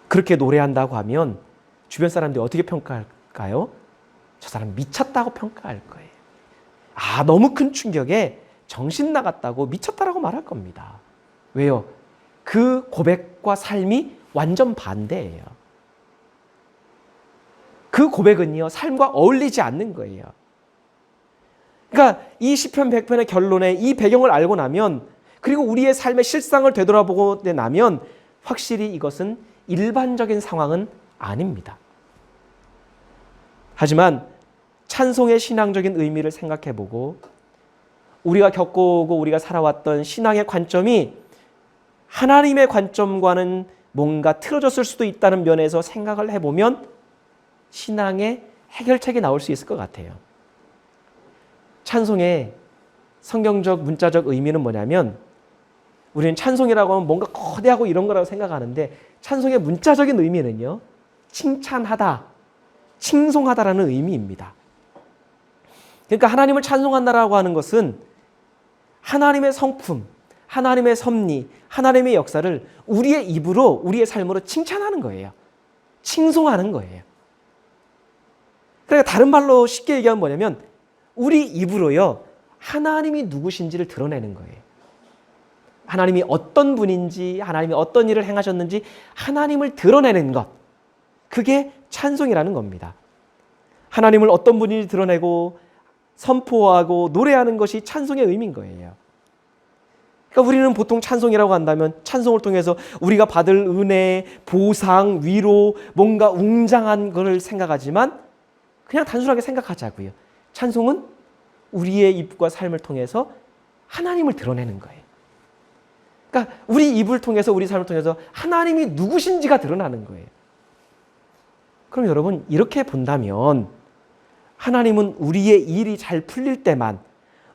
그렇게 노래한다고 하면 주변 사람들이 어떻게 평가할까요? 저 사람 미쳤다고 평가할 거예요. 아, 너무 큰 충격에 정신 나갔다고, 미쳤다라고 말할 겁니다. 왜요? 그 고백과 삶이 완전 반대예요. 그 고백은요, 삶과 어울리지 않는 거예요. 그러니까 이 시편 100편의 결론에 이 배경을 알고 나면, 그리고 우리의 삶의 실상을 되돌아보고 나면 확실히 이것은 일반적인 상황은 아닙니다. 하지만 찬송의 신앙적인 의미를 생각해보고 우리가 겪어오고 우리가 살아왔던 신앙의 관점이 하나님의 관점과는 뭔가 틀어졌을 수도 있다는 면에서 생각을 해보면 신앙의 해결책이 나올 수 있을 것 같아요. 찬송의 성경적 문자적 의미는 뭐냐면, 우리는 찬송이라고 하면 뭔가 거대하고 이런 거라고 생각하는데 찬송의 문자적인 의미는요, 칭찬하다, 칭송하다라는 의미입니다. 그러니까 하나님을 찬송한다라고 하는 것은 하나님의 성품, 하나님의 섭리, 하나님의 역사를 우리의 입으로, 우리의 삶으로 칭찬하는 거예요. 칭송하는 거예요. 그러니까 다른 말로 쉽게 얘기하면 뭐냐면, 우리 입으로요, 하나님이 누구신지를 드러내는 거예요. 하나님이 어떤 분인지, 하나님이 어떤 일을 행하셨는지 하나님을 드러내는 것, 그게 찬송이라는 겁니다. 하나님을 어떤 분인지 드러내고 선포하고 노래하는 것이 찬송의 의미인 거예요. 그러니까 우리는 보통 찬송이라고 한다면 찬송을 통해서 우리가 받을 은혜, 보상, 위로, 뭔가 웅장한 것을 생각하지만 그냥 단순하게 생각하자고요. 찬송은 우리의 입과 삶을 통해서 하나님을 드러내는 거예요. 그러니까 우리 입을 통해서, 우리 삶을 통해서 하나님이 누구신지가 드러나는 거예요. 그럼 여러분, 이렇게 본다면 하나님은 우리의 일이 잘 풀릴 때만,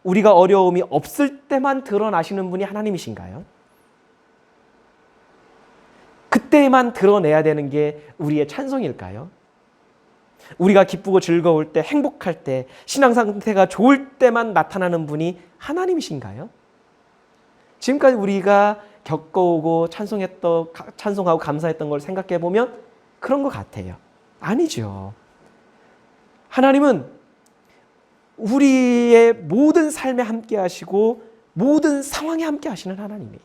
우리가 어려움이 없을 때만 드러나시는 분이 하나님이신가요? 그때만 드러내야 되는 게 우리의 찬송일까요? 우리가 기쁘고 즐거울 때, 행복할 때, 신앙 상태가 좋을 때만 나타나는 분이 하나님이신가요? 지금까지 우리가 겪어오고 찬송하고 감사했던 걸 생각해 보면 그런 것 같아요. 아니죠. 하나님은 우리의 모든 삶에 함께 하시고 모든 상황에 함께 하시는 하나님이에요.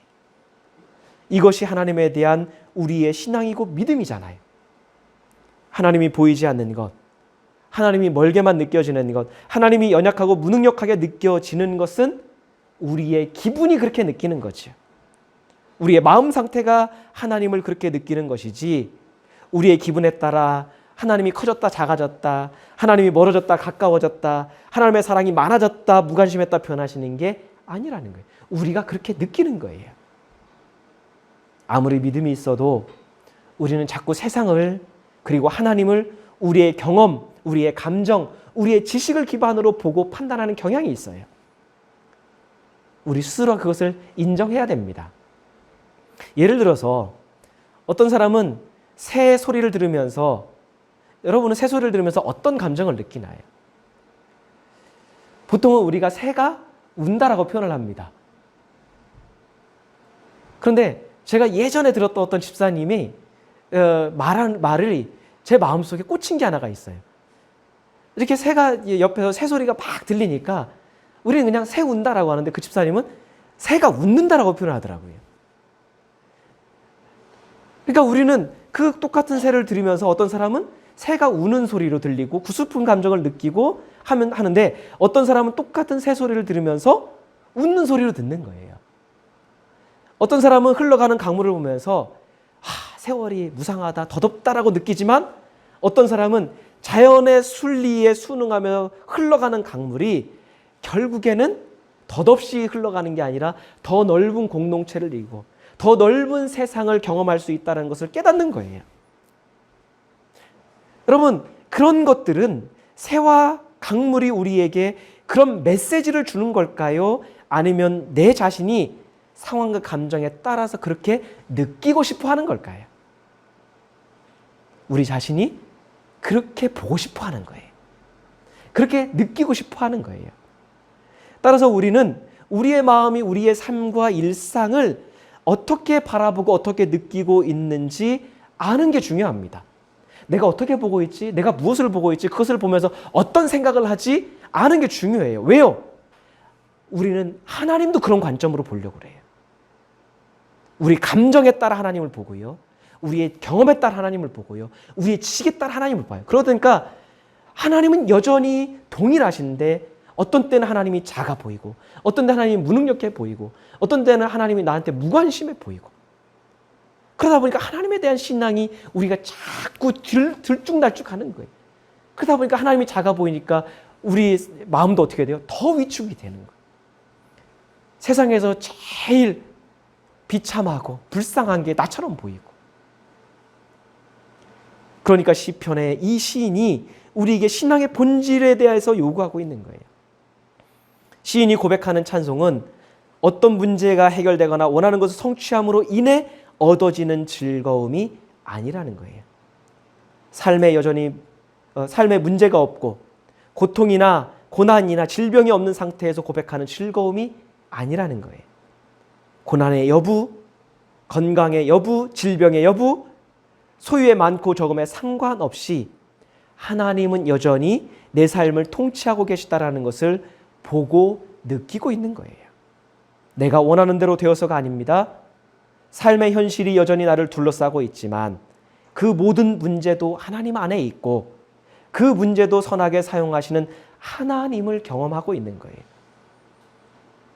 이것이 하나님에 대한 우리의 신앙이고 믿음이잖아요. 하나님이 보이지 않는 것, 하나님이 멀게만 느껴지는 것, 하나님이 연약하고 무능력하게 느껴지는 것은 우리의 기분이 그렇게 느끼는 거죠. 우리의 마음 상태가 하나님을 그렇게 느끼는 것이지, 우리의 기분에 따라 하나님이 커졌다 작아졌다, 하나님이 멀어졌다 가까워졌다, 하나님의 사랑이 많아졌다 무관심했다 변하시는 게 아니라는 거예요. 우리가 그렇게 느끼는 거예요. 아무리 믿음이 있어도 우리는 자꾸 세상을, 그리고 하나님을 우리의 경험, 우리의 감정, 우리의 지식을 기반으로 보고 판단하는 경향이 있어요. 우리 스스로 그것을 인정해야 됩니다. 예를 들어서 어떤 사람은 새 소리를 들으면서, 여러분은 새 소리를 들으면서 어떤 감정을 느끼나요? 보통은 우리가 새가 운다라고 표현을 합니다. 그런데 제가 예전에 들었던 어떤 집사님이 말한 말을 제 마음속에 꽂힌 게 하나가 있어요. 이렇게 새가 옆에서 새 소리가 막 들리니까 우리는 그냥 새 운다라고 하는데 그 집사님은 새가 웃는다라고 표현을 하더라고요. 그러니까 우리는 그 똑같은 새를 들으면서 어떤 사람은 새가 우는 소리로 들리고 구슬픈 감정을 느끼고 하는데 어떤 사람은 똑같은 새 소리를 들으면서 웃는 소리로 듣는 거예요. 어떤 사람은 흘러가는 강물을 보면서 세월이 무상하다, 더덥다라고 느끼지만 어떤 사람은 자연의 순리에 순응하며 흘러가는 강물이 결국에는 덧없이 흘러가는 게 아니라 더 넓은 공동체를 이루고 더 넓은 세상을 경험할 수 있다는 것을 깨닫는 거예요. 여러분, 그런 것들은 새와 강물이 우리에게 그런 메시지를 주는 걸까요? 아니면 내 자신이 상황과 감정에 따라서 그렇게 느끼고 싶어 하는 걸까요? 우리 자신이 그렇게 보고 싶어 하는 거예요. 그렇게 느끼고 싶어 하는 거예요. 따라서 우리는 우리의 마음이 우리의 삶과 일상을 어떻게 바라보고 어떻게 느끼고 있는지 아는 게 중요합니다. 내가 어떻게 보고 있지? 내가 무엇을 보고 있지? 그것을 보면서 어떤 생각을 하지? 아는 게 중요해요. 왜요? 우리는 하나님도 그런 관점으로 보려고 그래요. 우리 감정에 따라 하나님을 보고요. 우리의 경험에 따라 하나님을 보고요. 우리의 지식에 따라 하나님을 봐요. 그러니까 하나님은 여전히 동일하신데 어떤 때는 하나님이 작아 보이고 어떤 때는 하나님이 무능력해 보이고 어떤 때는 하나님이 나한테 무관심해 보이고 그러다 보니까 하나님에 대한 신앙이 우리가 자꾸 들쭉날쭉하는 거예요. 그러다 보니까 하나님이 작아 보이니까 우리 마음도 어떻게 돼요? 더 위축이 되는 거예요. 세상에서 제일 비참하고 불쌍한 게 나처럼 보이고 그러니까 시편의 이 시인이 우리에게 신앙의 본질에 대해서 요구하고 있는 거예요. 시인이 고백하는 찬송은 어떤 문제가 해결되거나 원하는 것을 성취함으로 인해 얻어지는 즐거움이 아니라는 거예요. 삶에 여전히 삶에 문제가 없고 고통이나 고난이나 질병이 없는 상태에서 고백하는 즐거움이 아니라는 거예요. 고난의 여부, 건강의 여부, 질병의 여부, 소유의 많고 적음에 상관없이 하나님은 여전히 내 삶을 통치하고 계시다라는 것을 보고 느끼고 있는 거예요. 내가 원하는 대로 되어서가 아닙니다. 삶의 현실이 여전히 나를 둘러싸고 있지만 그 모든 문제도 하나님 안에 있고 그 문제도 선하게 사용하시는 하나님을 경험하고 있는 거예요.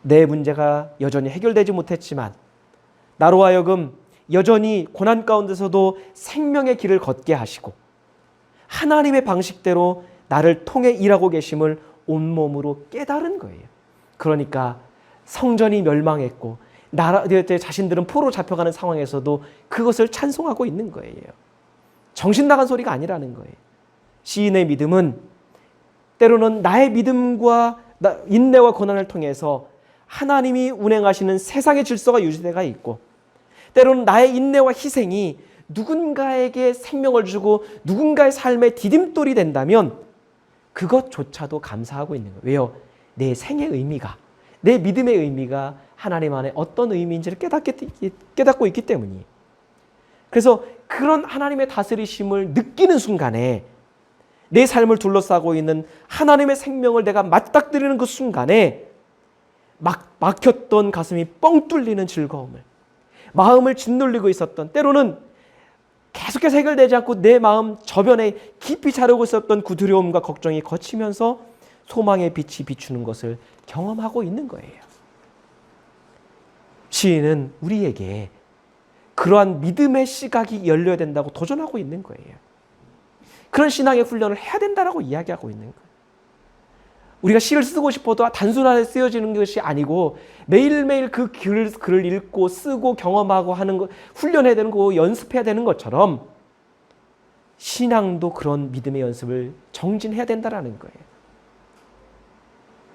내 문제가 여전히 해결되지 못했지만 나로 하여금 여전히 고난 가운데서도 생명의 길을 걷게 하시고 하나님의 방식대로 나를 통해 일하고 계심을 온몸으로 깨달은 거예요. 그러니까 성전이 멸망했고 나라들 자신들은 포로 잡혀가는 상황에서도 그것을 찬송하고 있는 거예요. 정신 나간 소리가 아니라는 거예요. 시인의 믿음은 때로는 나의 믿음과 인내와 고난을 통해서 하나님이 운행하시는 세상의 질서가 유지되어 있고 때로는 나의 인내와 희생이 누군가에게 생명을 주고 누군가의 삶의 디딤돌이 된다면 그것조차도 감사하고 있는 거예요. 왜요? 내 생의 의미가, 내 믿음의 의미가 하나님 안에 어떤 의미인지를 깨닫고 있기 때문이에요. 그래서 그런 하나님의 다스리심을 느끼는 순간에 내 삶을 둘러싸고 있는 하나님의 생명을 내가 맞닥뜨리는 그 순간에 막혔던 가슴이 뻥 뚫리는 즐거움을, 마음을 짓눌리고 있었던, 때로는 계속해서 해결되지 않고 내 마음 저변에 깊이 자르고 있었던 그 두려움과 걱정이 거치면서 소망의 빛이 비추는 것을 경험하고 있는 거예요. 시인은 우리에게 그러한 믿음의 시각이 열려야 된다고 도전하고 있는 거예요. 그런 신앙의 훈련을 해야 된다고 이야기하고 있는 거예요. 우리가 시를 쓰고 싶어도 단순하게 쓰여지는 것이 아니고 매일매일 그 글을 읽고 쓰고 경험하고 하는 거, 훈련해야 되는 거, 연습해야 되는 것처럼 신앙도 그런 믿음의 연습을 정진해야 된다는 거예요.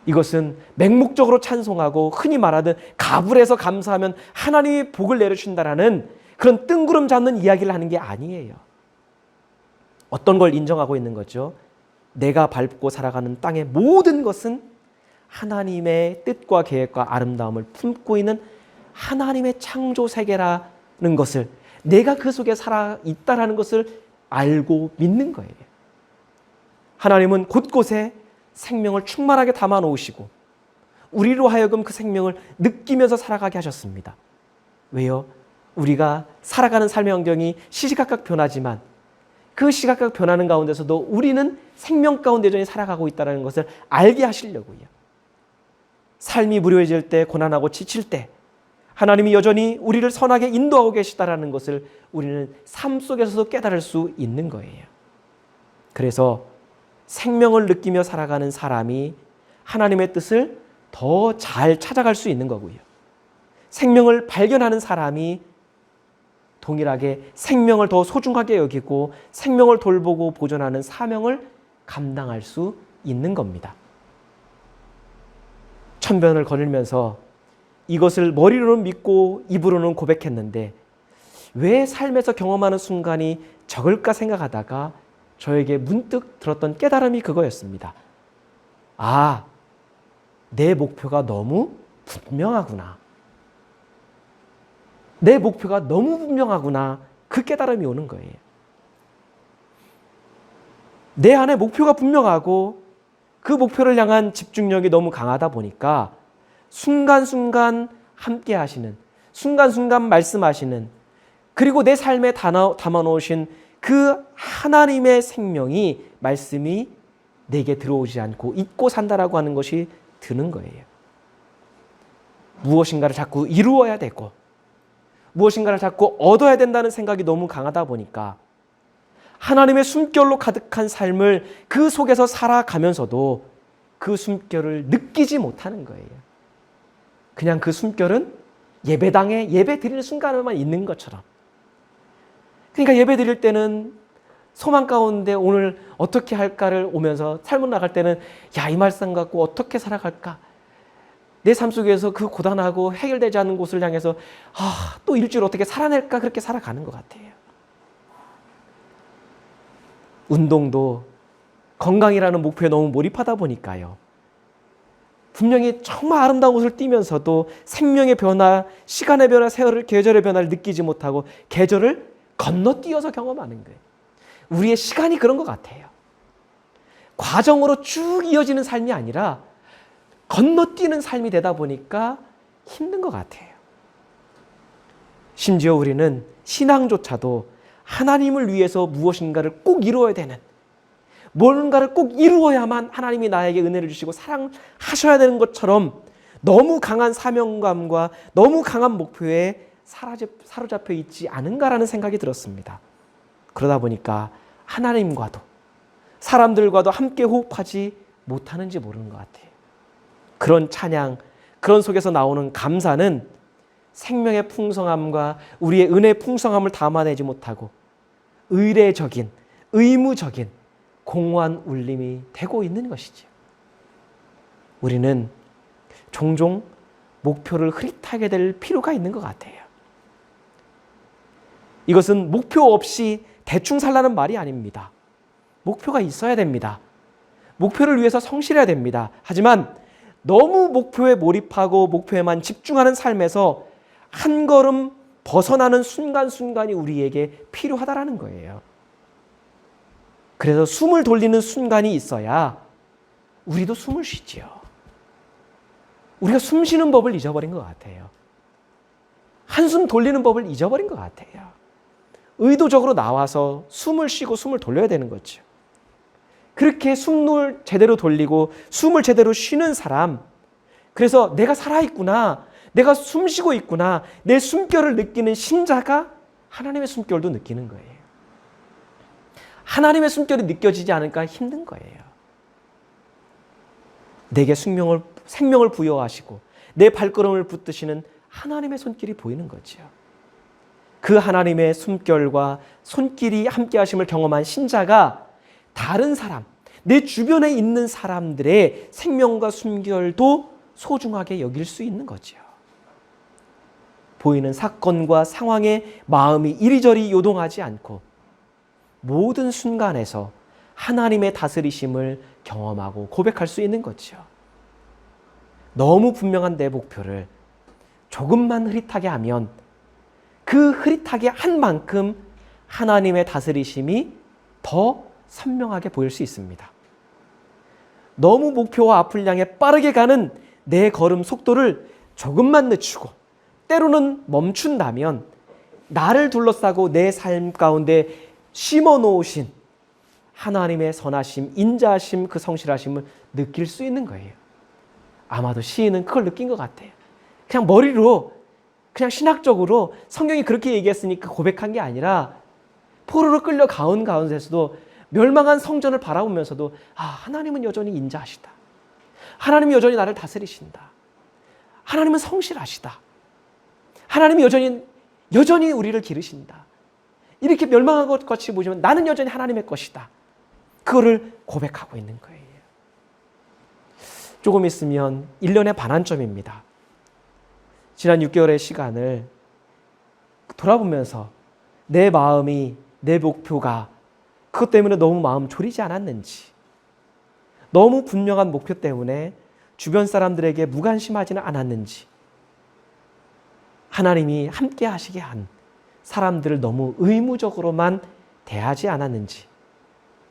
이것은 맹목적으로 찬송하고 흔히 말하듯 가불해서 감사하면 하나님이 복을 내려주신다라는 그런 뜬구름 잡는 이야기를 하는 게 아니에요. 어떤 걸 인정하고 있는 거죠? 내가 밟고 살아가는 땅의 모든 것은 하나님의 뜻과 계획과 아름다움을 품고 있는 하나님의 창조 세계라는 것을, 내가 그 속에 살아 있다라는 것을 알고 믿는 거예요. 하나님은 곳곳에 생명을 충만하게 담아 놓으시고 우리로 하여금 그 생명을 느끼면서 살아가게 하셨습니다. 왜요? 우리가 살아가는 삶의 환경이 시시각각 변하지만 그 시각각 변하는 가운데서도 우리는 생명 가운데 여전히 살아가고 있다는 것을 알게 하시려고요. 삶이 무료해질 때, 고난하고 지칠 때 하나님이 여전히 우리를 선하게 인도하고 계시다는 것을 우리는 삶 속에서도 깨달을 수 있는 거예요. 그래서 생명을 느끼며 살아가는 사람이 하나님의 뜻을 더 잘 찾아갈 수 있는 거고요. 생명을 발견하는 사람이 동일하게 생명을 더 소중하게 여기고 생명을 돌보고 보존하는 사명을 감당할 수 있는 겁니다. 천변을 거닐면서 이것을 머리로는 믿고 입으로는 고백했는데 왜 삶에서 경험하는 순간이 적을까 생각하다가 저에게 문득 들었던 깨달음이 그거였습니다. 아, 내 목표가 너무 분명하구나. 내 목표가 너무 분명하구나. 그 깨달음이 오는 거예요. 내 안에 목표가 분명하고 그 목표를 향한 집중력이 너무 강하다 보니까 순간순간 함께 하시는, 순간순간 말씀하시는, 그리고 내 삶에 담아놓으신 그 하나님의 생명이, 말씀이 내게 들어오지 않고 잊고 산다라고 하는 것이 드는 거예요. 무엇인가를 자꾸 이루어야 되고 무엇인가를 자꾸 얻어야 된다는 생각이 너무 강하다 보니까 하나님의 숨결로 가득한 삶을 그 속에서 살아가면서도 그 숨결을 느끼지 못하는 거예요. 그냥 그 숨결은 예배당에 예배 드리는 순간에만 있는 것처럼. 그러니까 예배 드릴 때는 소망 가운데 오늘 어떻게 할까를 오면서 삶을 나갈 때는 야, 이 말씀 갖고 어떻게 살아갈까? 내 삶 속에서 그 고단하고 해결되지 않는 곳을 향해서 또 일주일 어떻게 살아낼까? 그렇게 살아가는 것 같아요. 운동도 건강이라는 목표에 너무 몰입하다 보니까요. 분명히 정말 아름다운 곳을 뛰면서도 생명의 변화, 시간의 변화, 계절의 변화를 느끼지 못하고 계절을 건너뛰어서 경험하는 거예요. 우리의 시간이 그런 것 같아요. 과정으로 쭉 이어지는 삶이 아니라 건너뛰는 삶이 되다 보니까 힘든 것 같아요. 심지어 우리는 신앙조차도 하나님을 위해서 무엇인가를 꼭 이루어야 되는, 뭔가를 꼭 이루어야만 하나님이 나에게 은혜를 주시고 사랑하셔야 되는 것처럼 너무 강한 사명감과 너무 강한 목표에 사로잡혀 있지 않은가라는 생각이 들었습니다. 그러다 보니까 하나님과도 사람들과도 함께 호흡하지 못하는지 모르는 것 같아요. 그런 찬양, 그런 속에서 나오는 감사는 생명의 풍성함과 우리의 은혜의 풍성함을 담아내지 못하고 의례적인, 의무적인 공허한 울림이 되고 있는 것이죠. 우리는 종종 목표를 흐릿하게 될 필요가 있는 것 같아요. 이것은 목표 없이 대충 살라는 말이 아닙니다. 목표가 있어야 됩니다. 목표를 위해서 성실해야 됩니다. 하지만 너무 목표에 몰입하고 목표에만 집중하는 삶에서 한 걸음 벗어나는 순간순간이 우리에게 필요하다라는 거예요. 그래서 숨을 돌리는 순간이 있어야 우리도 숨을 쉬지요. 우리가 숨 쉬는 법을 잊어버린 것 같아요. 한숨 돌리는 법을 잊어버린 것 같아요. 의도적으로 나와서 숨을 쉬고 숨을 돌려야 되는 거죠. 그렇게 숨을 제대로 돌리고 숨을 제대로 쉬는 사람, 그래서 내가 살아있구나, 내가 숨 쉬고 있구나, 내 숨결을 느끼는 신자가 하나님의 숨결도 느끼는 거예요. 하나님의 숨결이 느껴지지 않을까 힘든 거예요. 내게 생명을 부여하시고 내 발걸음을 붙드시는 하나님의 손길이 보이는 거죠. 그 하나님의 숨결과 손길이 함께 하심을 경험한 신자가 다른 사람, 내 주변에 있는 보이는 사건과 상황에 마음이 이리저리 요동하지 않고 모든 순간에서 하나님의 다스리심을 경험하고 고백할 수 있는 거죠. 너무 분명한 내 목표를 조금만 흐릿하게 하면 그 흐릿하게 한 만큼 하나님의 다스리심이 더 선명하게 보일 수 있습니다. 너무 목표와 앞을 향해 빠르게 가는 내 걸음 속도를 조금만 늦추고 때로는 멈춘다면 나를 둘러싸고 내 삶 가운데 심어 놓으신 하나님의 선하심, 인자하심, 그 성실하심을 느낄 수 있는 거예요. 아마도 시인은 그걸 느낀 것 같아요. 그냥 머리로, 그냥 신학적으로 성경이 그렇게 얘기했으니까 고백한 게 아니라 포로로 끌려가온 가운데서도 멸망한 성전을 바라보면서도 하나님은 여전히 인자하시다. 하나님은 여전히 나를 다스리신다. 하나님은 성실하시다. 하나님이 여전히 우리를 기르신다. 이렇게 멸망한 것 같이 보지만 나는 여전히 하나님의 것이다. 그거를 고백하고 있는 거예요. 조금 있으면 1년의 반환점입니다. 지난 6개월의 시간을 돌아보면서 내 마음이, 내 목표가 그것 때문에 너무 마음 졸이지 않았는지, 너무 분명한 목표 때문에 주변 사람들에게 무관심하지는 않았는지, 하나님이 함께 하시게 한 사람들을 너무 의무적으로만 대하지 않았는지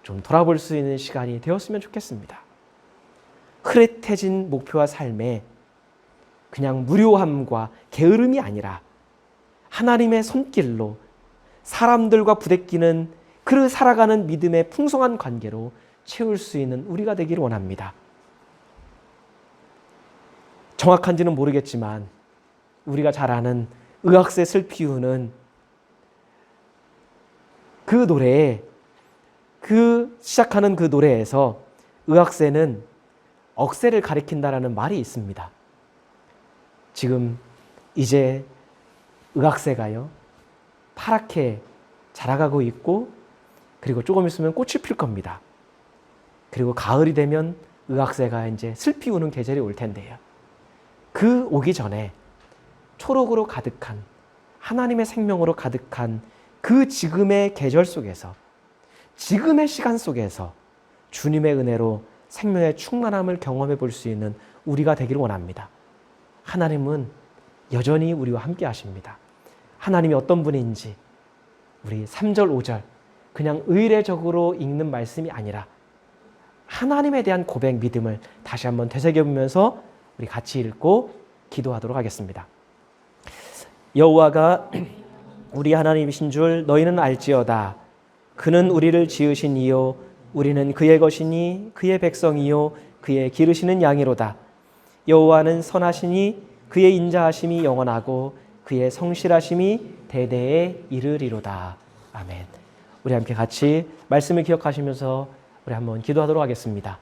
좀 돌아볼 수 있는 시간이 되었으면 좋겠습니다. 흐릿해진 목표와 삶에 그냥 무료함과 게으름이 아니라 하나님의 손길로 사람들과 부대끼는 그 살아가는 믿음의 풍성한 관계로 채울 수 있는 우리가 되기를 원합니다. 정확한지는 모르겠지만 우리가 잘 아는 의학세 슬피우는 그 노래에 시작하는 그 노래에서 의학세는 억세를 가리킨다라는 말이 있습니다. 지금 이제 의학세가요 파랗게 자라가고 있고 그리고 조금 있으면 꽃이 필 겁니다. 그리고 가을이 되면 의학세가 이제 슬피 우는 계절이 올 텐데요. 그 오기 전에 초록으로 가득한 하나님의 생명으로 가득한 그 지금의 계절 속에서 지금의 시간 속에서 주님의 은혜로 생명의 충만함을 경험해 볼 수 있는 우리가 되기를 원합니다. 하나님은 여전히 우리와 함께 하십니다. 하나님이 어떤 분인지 우리 3절, 5절 그냥 의례적으로 읽는 말씀이 아니라 하나님에 대한 고백, 믿음을 다시 한번 되새겨보면서 우리 같이 읽고 기도하도록 하겠습니다. 여호와가 우리 하나님이신 줄 너희는 알지어다. 그는 우리를 지으신 이요 우리는 그의 것이니 그의 백성이요 그의 기르시는 양이로다. 여호와는 선하시니 그의 인자하심이 영원하고 그의 성실하심이 대대에 이르리로다. 아멘. 우리 함께 같이 말씀을 기억하시면서 우리 한번 기도하도록 하겠습니다.